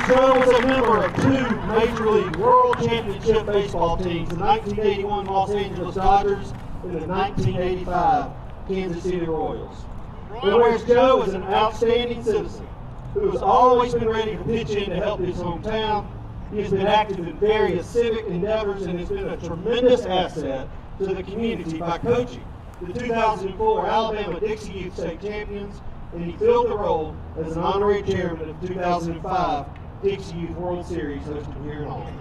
Joe was a member of 2 Major League World Championship baseball teams, the 1981 Los Angeles Dodgers and the 1985 Kansas City Royals. And whereas Joe is an outstanding citizen who has always been ready to pitch in to help his hometown, he has been active in various civic endeavors and has been a tremendous asset to the community by coaching the 2004 Alabama Dixie Youth State Champions, and he filled the role as an honorary chairman of the 2005 Dixie Youth World Series hosted here in Auburn.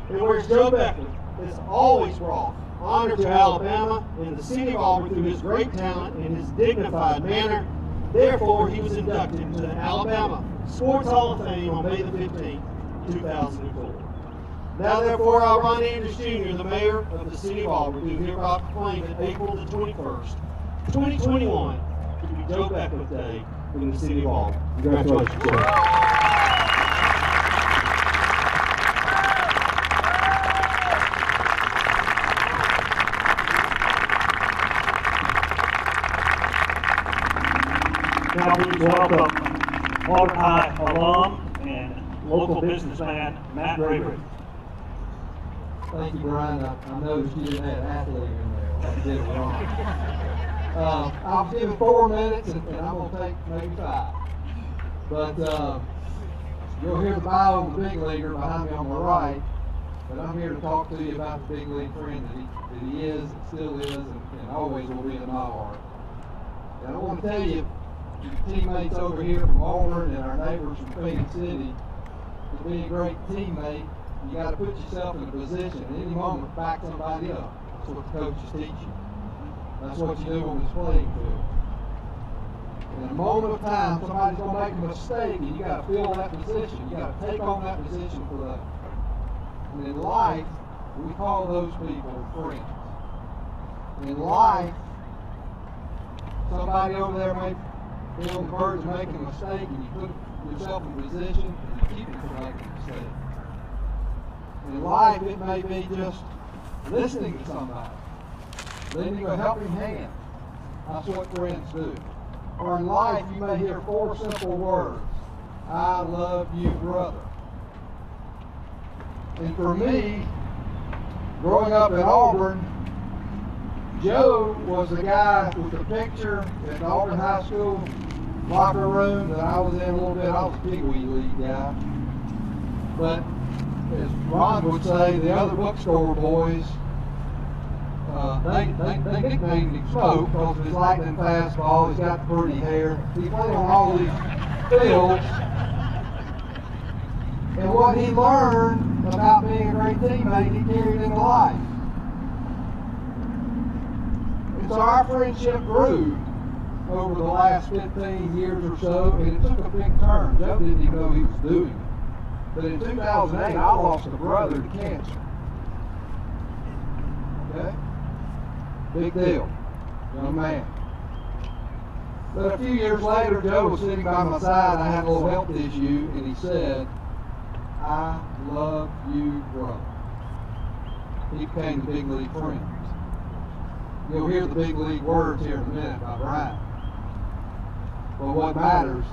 And whereas Joe Beckwith has always brought honor to Alabama and the city of Auburn through his great talent and his dignified manner, therefore he was inducted into the Alabama Sports Hall of Fame on May the 15th, 2004. Now therefore I, Ron Andrews Jr., the mayor of the city of Auburn, do hereby proclaim that April the 21st, 2021 to be Joe Beckwith Day in the city of Auburn. Congratulations, Joe. Now please welcome Auburn High alum and local businessman Matt Bravery. Thank you, Brian. I noticed you didn't have an athlete in there. I did it wrong. I was given 4 minutes, and I'm going to take maybe 5. But you'll hear the bio of the big leaguer behind me on the right. But I'm here to talk to you about the big league friend that he is, and still is, and always will be in my heart. And I want to tell you, your teammates over here from Auburn and our neighbors from Phoenix City, to be a great teammate, you got to put yourself in a position at any moment to back somebody up. That's what the coaches teach you. That's what you do on this playing field. In a moment of time, somebody's going to make a mistake, and you got to fill that position. You got to take on that position for that. And in life, we call those people friends. In life, somebody over there may be on the verge of making a mistake, and you put yourself in a position and you keep them from making a mistake. In life, it may be just listening to somebody, lending a helping hand. That's what friends do. Or in life, you may hear 4 simple words: I love you, brother. And for me, growing up in Auburn, Joe was the guy with the picture at the Auburn High School locker room that I was in a little bit. I was a Pee Wee League guy. But as Ron would say, the other bookstore boys, they nicknamed him Smoke because of his lightning fastball. He's got the pretty hair. He played on all these fields. And what he learned about being a great teammate, he carried into life. And so our friendship grew over the last 15 years or so, and it took a big turn. Joe didn't even know he was doing it. But in 2008, I lost a brother to cancer. Okay? Big deal. Young man. But a few years later, Joe was sitting by my side. I had a little health issue, and he said, I love you, brother. He became the big league friend. You'll hear the big league words here in a minute by Brian. But what matters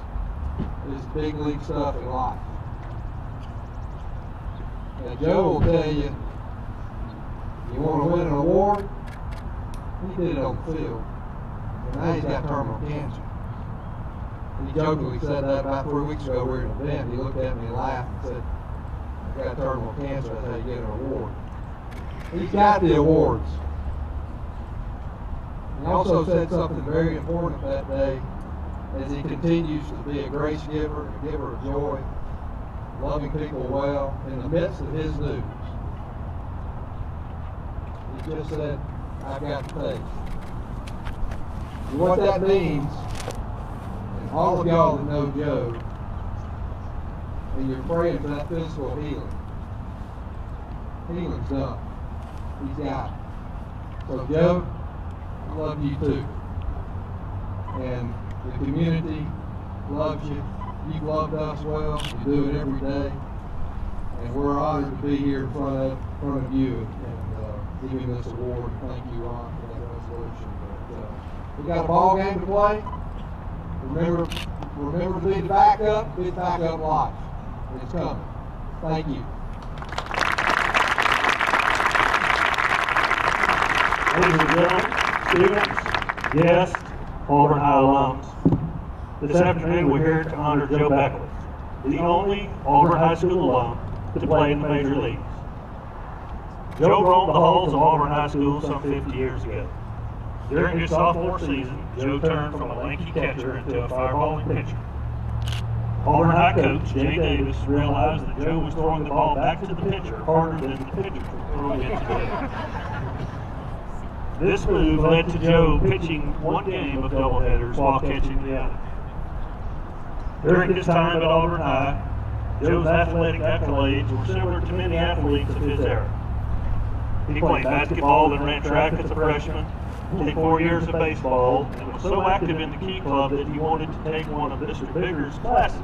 is big league stuff in life. And Joe will tell you, you want to win an award? He did it on the field. And now he's got terminal cancer. He jokingly said that about 3 weeks ago. We were in an event. He looked at me and laughed and said, I've got terminal cancer. That's how you get an award. He's got the awards. He also said something very important that day as he continues to be a grace giver, a giver of joy, loving people well in the midst of his news. He just said, I've got the faith. And what that means, and all of y'all that know Joe, and you're praying for that physical healing, healing's done. He's got it. So Joe, I love you too. And the community loves you. You've loved us well. You do it every day. And we're honored to be here in front of you and giving this award. Thank you, Ron, for that resolution. But, we got a ball game to play. Remember to be the backup life. is coming. Thank you. Ladies and gentlemen, students, guests, Auburn High alums, this afternoon we're here to honor Joe Beckwith, the only Auburn High School alum to play in the major leagues. Joe roamed the halls of Auburn High School some 50 years ago. During his sophomore season, Joe turned from a lanky catcher into a fireballing pitcher. Auburn High coach Jay Davis realized that Joe was throwing the ball back to the pitcher harder than the pitcher was throwing it to Joe. This move led to Joe pitching one game of doubleheaders while catching the other. During his time at Auburn High, Joe's athletic accolades were similar to many athletes of his era. He played basketball and ran track as a freshman, played 4 years of baseball, and was so active in the Key Club that he wanted to take one of Mr. Bigger's classes,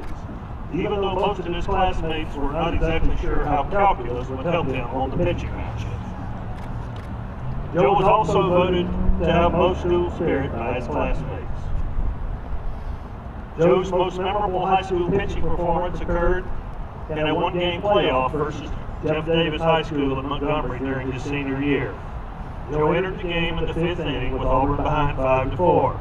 even though most of his classmates were not exactly sure how calculus would help him on the pitching match. Joe was also voted to have most school spirit by his classmates. Joe's most memorable high school pitching performance occurred in a one-game playoff versus Jeff Davis High School in Montgomery during his senior year. Joe entered the game in the 5th inning with Auburn behind 5-4.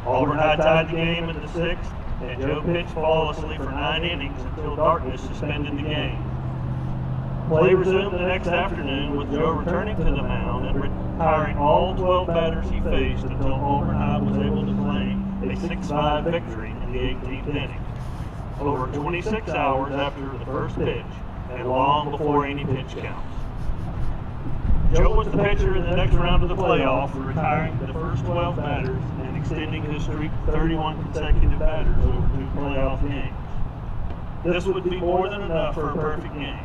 Auburn High tied the game in the 6th, and Joe pitched flawlessly for 9 innings until darkness suspended the game. Play resumed the next afternoon with Joe returning to the mound and retiring all 12 batters he faced until Auburn High was able to claim a 6-5 victory in the 18th inning, over 26 hours after the first pitch and long before any pitch counts. Joe was the pitcher in the next round of the playoff, retiring the first 12 batters and extending his streak to 31 consecutive batters over 2 playoff games. This would be more than enough for a perfect game.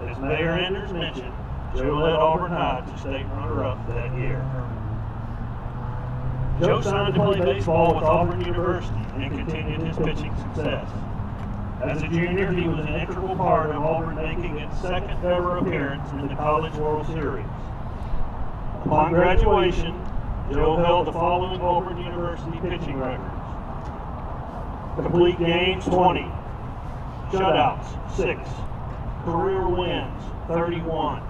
As Mayor Anders mentioned, Joe led Auburn High to state runner-up that year. Joe signed to play baseball with Auburn University and continued his pitching success. As a junior, he was an integral part of Auburn making its second ever appearance in the College World Series. Upon graduation, Joe held the following Auburn University pitching records: complete games 20, shutouts 6, career wins 31,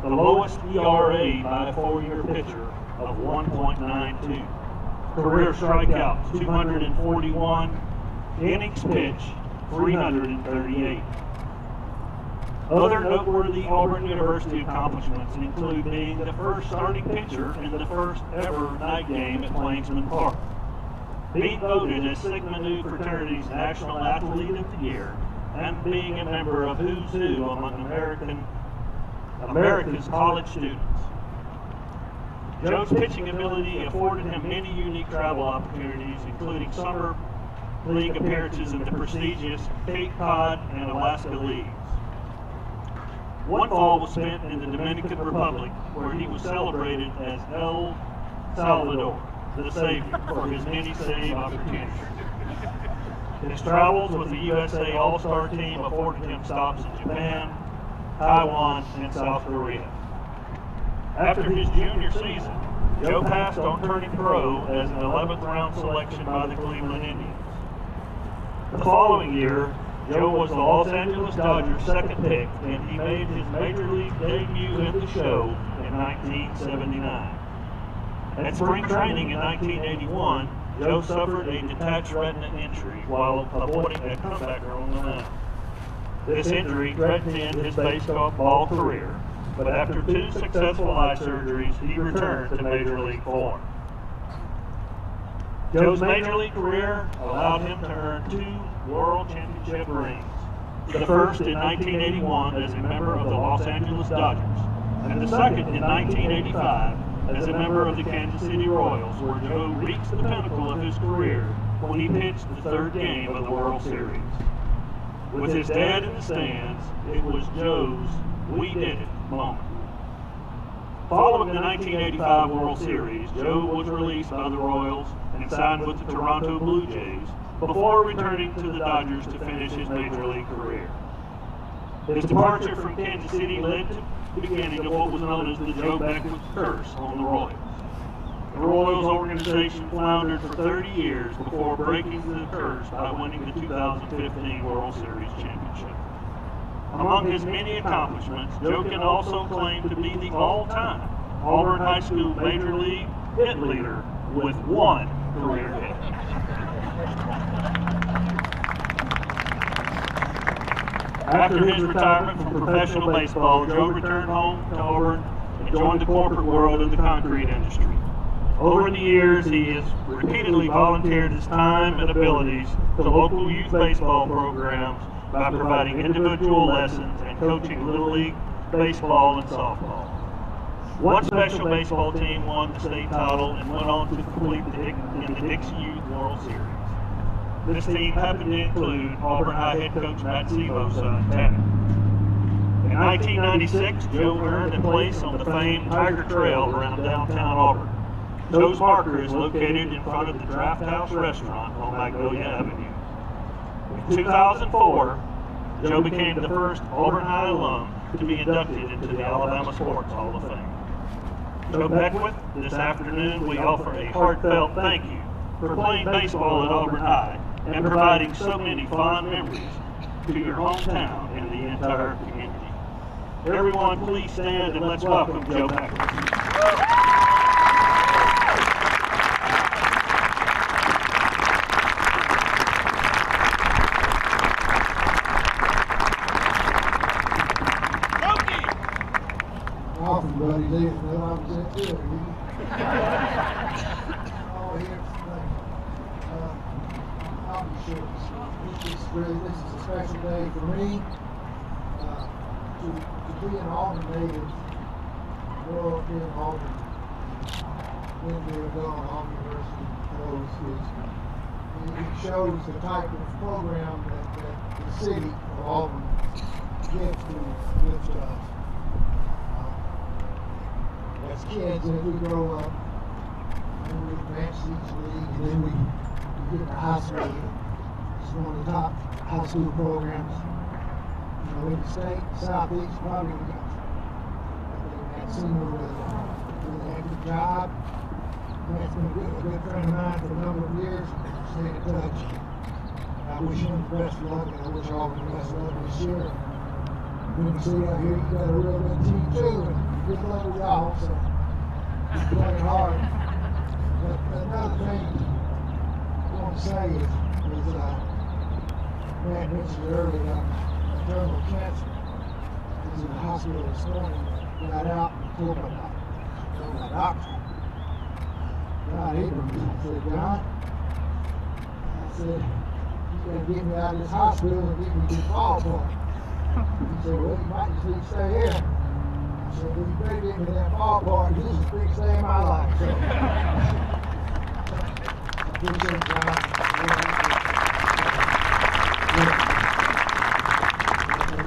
the lowest ERA by a 4-year pitcher of 1.92, career strikeouts 241, innings pitched 338. Other noteworthy Auburn University accomplishments include being the first starting pitcher in the first ever night game at Plainsman Park, being voted as Sigma Nu fraternity's National Athlete of the Year, and being a member of Who's Who among America's college students. Joe's pitching ability afforded him many unique travel opportunities, including summer league appearances in the prestigious Cape Cod and Alaska leagues. One fall was spent in the Dominican Republic, where he was celebrated as El Salvador, the Savior, for his many save opportunities. His travels with the USA All-Star team afforded him stops in Japan, Taiwan, and South Korea. After his junior season, Joe passed on turning pro as an 11th round selection by the Cleveland Indians. The following year, Joe was the Los Angeles Dodgers' second pick, and he made his major league debut in the show in 1979. At spring training in 1981, Joe suffered a detached retina injury while avoiding a comebacker on the mound. This injury threatened to end his baseball career, but after 2 successful eye surgeries, he returned to Major League form. Joe's Major League career allowed him to earn 2 World Championship rings, the first in 1981 as a member of the Los Angeles Dodgers, and the second in 1985 as a member of the Kansas City Royals, where Joe reached the pinnacle of his career when he pitched the 3rd game of the World Series. With his dad in the stands, it was Joe's "we did it" moment. Following the 1985 World Series, Joe was released by the Royals and signed with the Toronto Blue Jays before returning to the Dodgers to finish his Major League career. His departure from Kansas City led to the beginning of what was known as the Joe Beckwith curse on the Royals. The Royals organization floundered for 30 years before breaking the curse by winning the 2015 World Series championship. Among his many accomplishments, Joe can also claim to be the all-time Auburn High School Major League hit leader with 1 career hit. After his retirement from professional baseball, Joe returned home to Auburn and joined the corporate world in the concrete industry. Over the years, he has repeatedly volunteered his time and abilities to local youth baseball programs by providing individual lessons and coaching Little League baseball and softball. One special baseball team won the state title and went on to complete in the Dixie Youth World Series. This team happened to include Auburn High head coach Matt Sevo's son, Tanner. In 1996, Joe earned a place on the famed Tiger Trail around downtown Auburn. Joe's marker is located in front of the Draft House restaurant on Magnolia Avenue. In 2004, Joe became the first Auburn High alum to be inducted into the Alabama Sports Hall of Fame. Joe Beckwith, this afternoon we offer a heartfelt thank you for playing baseball at Auburn High and providing so many fond memories to your hometown and the entire community. Everyone, please stand and let's welcome Joe Beckwith. Awesome, buddy. They know I was that good. Oh, here, I'll be short. This is a special day for me. To be an Auburn native, grow up here in Auburn, been there, gone, Auburn University, it shows the type of program that the city of Auburn gives to us. As kids, as we grow up, and we advance each league, and then we get to high school. It's one of the top high school programs. You know, in the state, Southeast, probably we got, I think Matt Seymour does a really good job. Matt's been a good friend of mine for a number of years. Stayed in touch. I wish him the best of luck, and I wish all the best of luck this year. You can see out here, you got a real good team too. Good luck with y'all, so keep playing hard. But another thing I want to say is Matt mentioned earlier that terminal cancer. I was in the hospital this morning, got out and told my doctor. John Abrams, I said, John, I said, you got to get me out of this hospital and get me to the ballpark. He said, well, you might just need to stay here. So when you better get me to that ballpark, this is the biggest day of my life. So, appreciate it, John.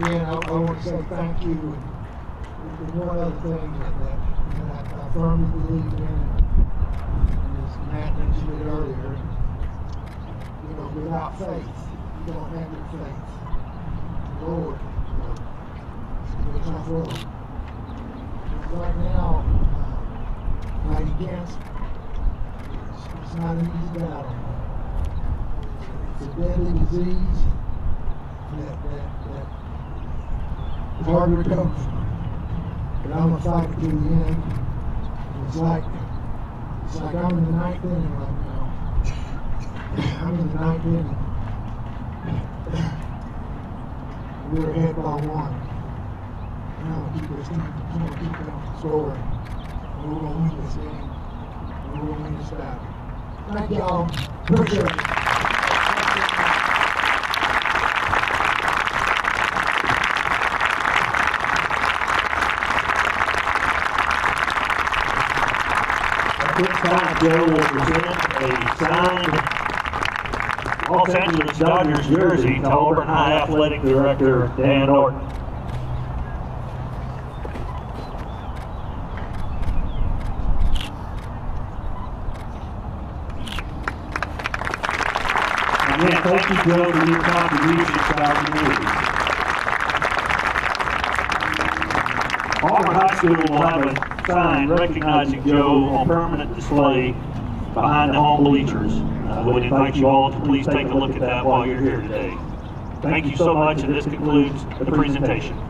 Again, I want to say thank you. And one other thing that I firmly believe in, and as Matt mentioned it earlier, you know, without faith, you don't have your faith. Lord, it's a tough road. Right now, fighting cancer, it's not an easy battle. It's a deadly disease that is hard to recover from. But I'm gonna fight it to the end. It's like I'm in the ninth inning right now. I'm in the ninth inning. We're ahead by 1. I'm gonna keep this team. I'm gonna keep them scoring. And we're gonna win this game. And we're gonna win this battle. Thank y'all. Appreciate it. At this time, Joe will present a signed Los Angeles Dodgers jersey to Auburn High Athletic Director Dan Norton. Again, thank you, Joe, for your contributions to our community. Auburn High School will have a sign recognizing Joe on permanent display behind the home bleachers. I would invite you all to please take a look at that while you're here today. Thank you so much, and this concludes the presentation.